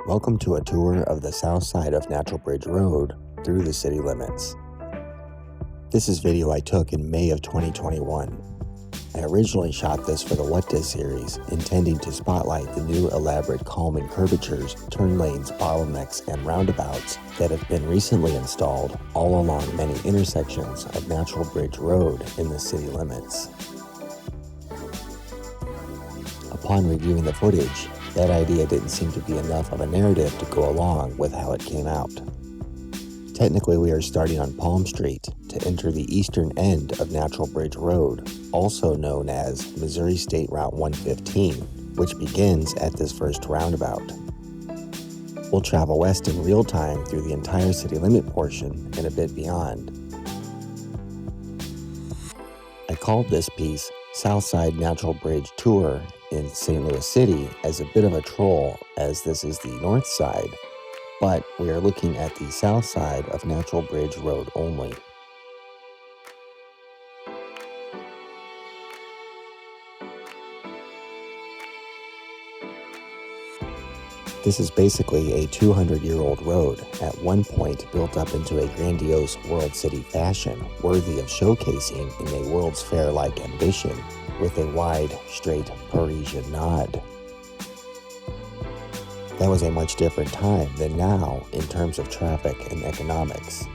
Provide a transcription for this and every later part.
Welcome to a tour of the south side of Natural Bridge Road through the city limits. This is video I took in May of 2021. I originally shot this for the What Does series, intending to spotlight the new elaborate calming curvatures, turn lanes, bottlenecks, and roundabouts that have been recently installed all along many intersections of Natural Bridge Road in the city limits. Upon reviewing the footage, that idea didn't seem to be enough of a narrative to go along with how it came out. Technically, we are starting on Palm Street to enter the eastern end of Natural Bridge Road, also known as Missouri State Route 115, which begins at this first roundabout. We'll travel west in real time through the entire city limit portion and a bit beyond. I called this piece Southside Natural Bridge Tour in St. Louis City as a bit of a troll, as this is the north side, but we are looking at the south side of Natural Bridge Road only. This is basically a 200-year-old road, at one point built up into a grandiose World City fashion, worthy of showcasing in a World's Fair-like ambition, with a wide, straight Parisian nod. That was a much different time than now in terms of traffic and economics.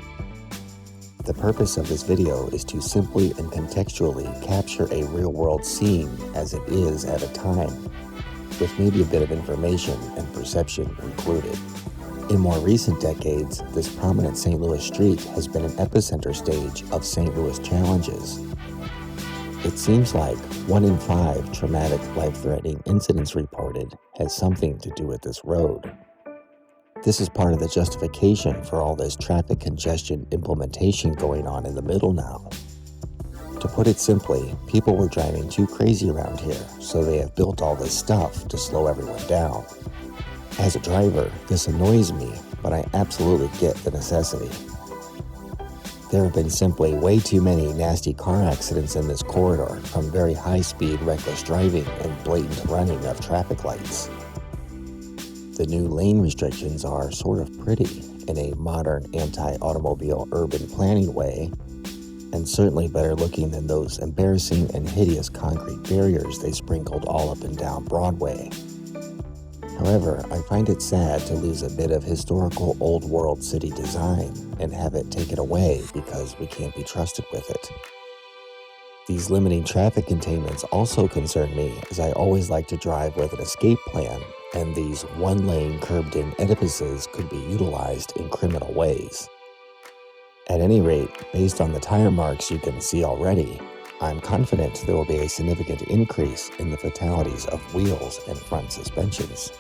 The purpose of this video is to simply and contextually capture a real-world scene as it is at a time, with maybe a bit of information and perception included. In more recent decades, this prominent St. Louis street has been an epicenter stage of St. Louis challenges. It seems like 1 in 5 traumatic, life-threatening incidents reported has something to do with this road. This is part of the justification for all this traffic congestion implementation going on in the middle now. To put it simply, people were driving too crazy around here, so they have built all this stuff to slow everyone down. As a driver, this annoys me, but I absolutely get the necessity. There have been simply way too many nasty car accidents in this corridor, from very high-speed, reckless driving and blatant running of traffic lights. The new lane restrictions are sort of pretty in a modern anti-automobile urban planning way, and certainly better looking than those embarrassing and hideous concrete barriers they sprinkled all up and down Broadway. However, I find it sad to lose a bit of historical old world city design and have it taken away because we can't be trusted with it. These limiting traffic containments also concern me, as I always like to drive with an escape plan, and these one-lane curbed-in edifices could be utilized in criminal ways. At any rate, based on the tire marks you can see already, I'm confident there will be a significant increase in the fatalities of wheels and front suspensions.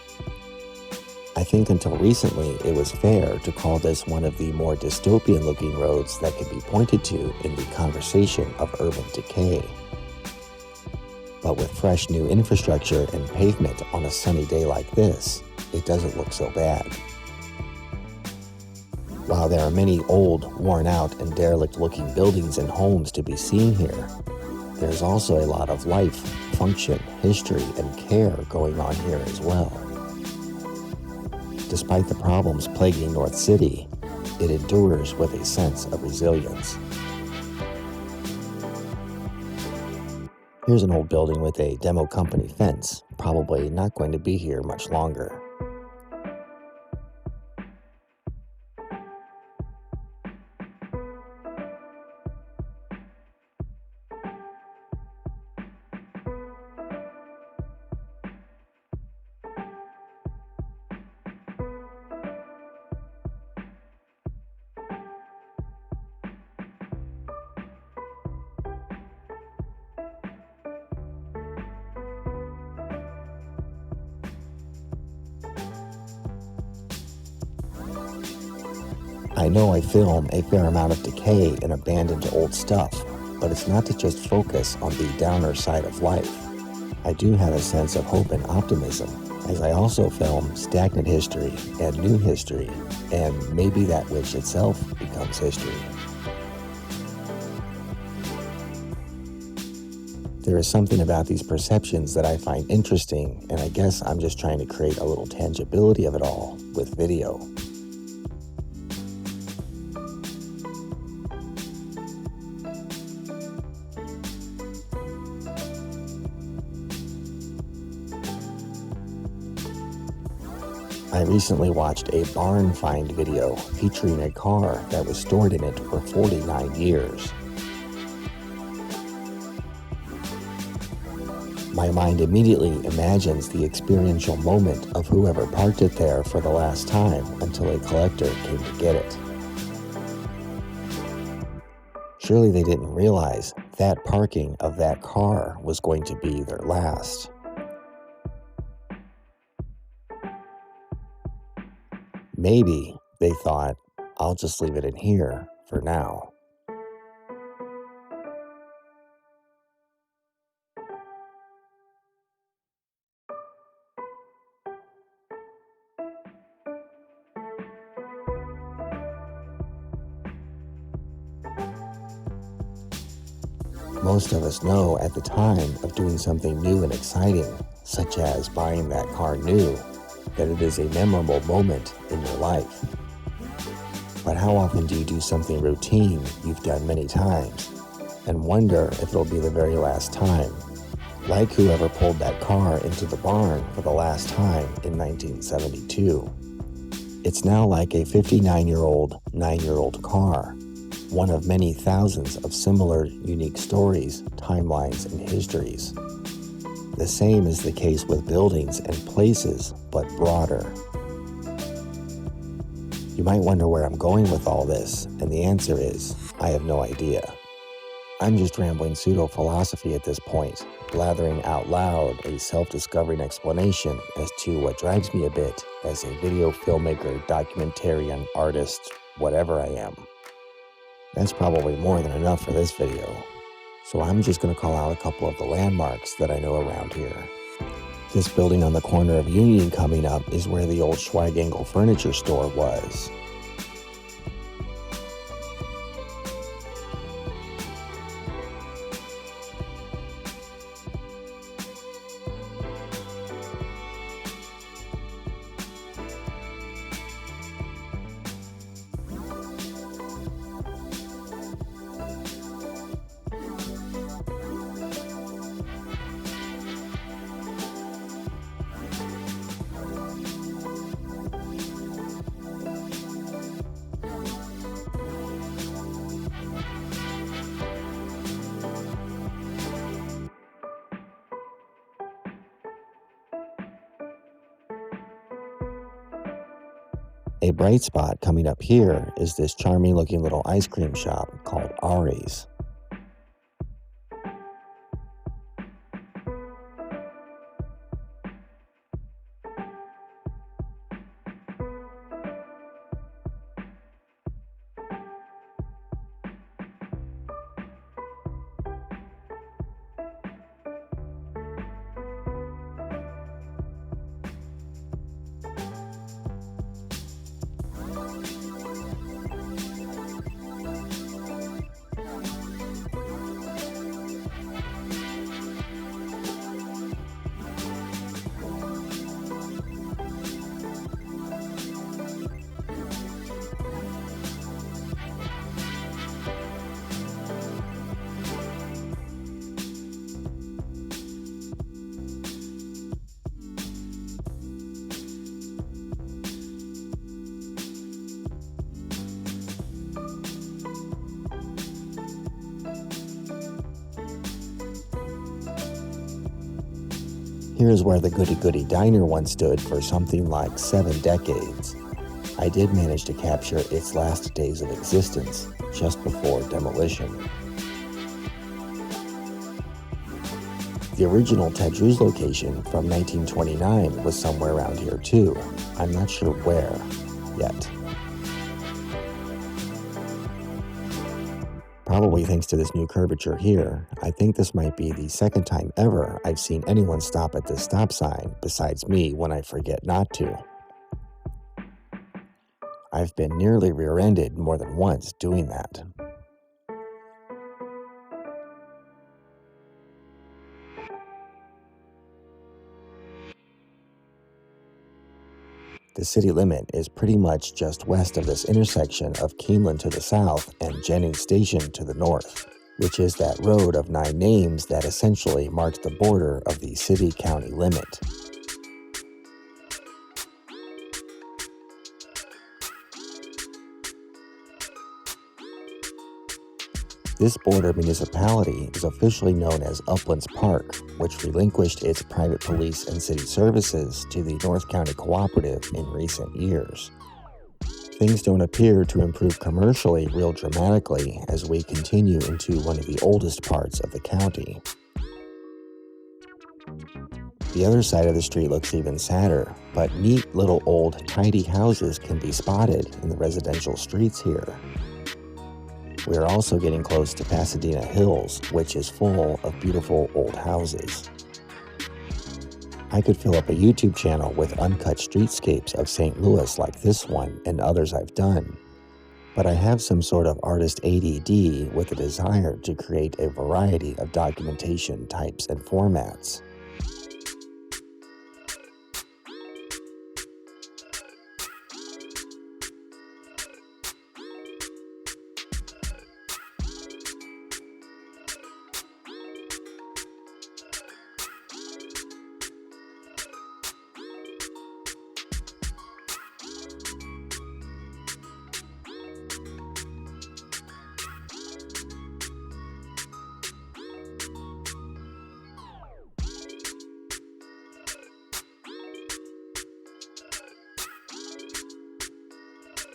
I think until recently it was fair to call this one of the more dystopian-looking roads that could be pointed to in the conversation of urban decay. But with fresh new infrastructure and pavement on a sunny day like this, it doesn't look so bad. While there are many old, worn-out, and derelict-looking buildings and homes to be seen here, there's also a lot of life, function, history, and care going on here as well. Despite the problems plaguing North City, it endures with a sense of resilience. Here's an old building with a demo company fence, probably not going to be here much longer. I know I film a fair amount of decay and abandoned old stuff, but it's not to just focus on the downer side of life. I do have a sense of hope and optimism, as I also film stagnant history and new history, and maybe that which itself becomes history. There is something about these perceptions that I find interesting, and I guess I'm just trying to create a little tangibility of it all with video. I recently watched a barn find video featuring a car that was stored in it for 49 years. My mind immediately imagines the experiential moment of whoever parked it there for the last time until a collector came to get it. Surely they didn't realize that parking of that car was going to be their last. Maybe they thought, I'll just leave it in here for now. Most of us know at the time of doing something new and exciting, such as buying that car new, that it is a memorable moment in your life. But how often do you do something routine you've done many times and wonder if it'll be the very last time? Like whoever pulled that car into the barn for the last time in 1972. It's now like a 59-year-old, 9-year-old car, one of many thousands of similar unique stories, timelines, and histories. The same is the case with buildings and places, but broader. You might wonder where I'm going with all this, and the answer is, I have no idea. I'm just rambling pseudo-philosophy at this point, blathering out loud a self-discovering explanation as to what drives me a bit as a video filmmaker, documentarian, artist, whatever I am. That's probably more than enough for this video, so I'm just going to call out a couple of the landmarks that I know around here. This building on the corner of Union coming up is where the old Schweigangle furniture store was. A bright spot coming up here is this charming looking little ice cream shop called Ari's. Here's where the Goody Goody Diner once stood for something like 7 decades. I did manage to capture its last days of existence, just before demolition. The original Ted Drew's location from 1929 was somewhere around here too. I'm not sure where yet. Probably thanks to this new curvature here, I think this might be the second time ever I've seen anyone stop at this stop sign besides me when I forget not to. I've been nearly rear-ended more than once doing that. The city limit is pretty much just west of this intersection of Keeneland to the south and Jennings Station to the north, which is that road of 9 names that essentially marks the border of the city-county limit. This border municipality is officially known as Uplands Park, which relinquished its private police and city services to the North County Cooperative in recent years. Things don't appear to improve commercially real dramatically as we continue into one of the oldest parts of the county. The other side of the street looks even sadder, but neat little old tidy houses can be spotted in the residential streets here. We are also getting close to Pasadena Hills, which is full of beautiful old houses. I could fill up a YouTube channel with uncut streetscapes of St. Louis like this one and others I've done, but I have some sort of artist ADD with a desire to create a variety of documentation types and formats.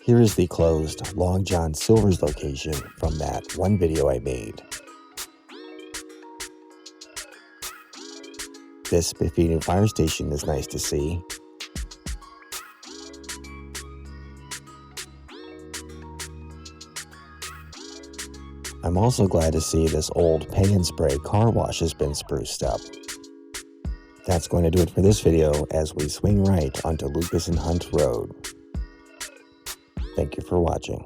Here is the closed Long John Silver's location from that one video I made. This spiffy new fire station is nice to see. I'm also glad to see this old Pay and Spray car wash has been spruced up. That's going to do it for this video as we swing right onto Lucas and Hunt Road. Thank you for watching.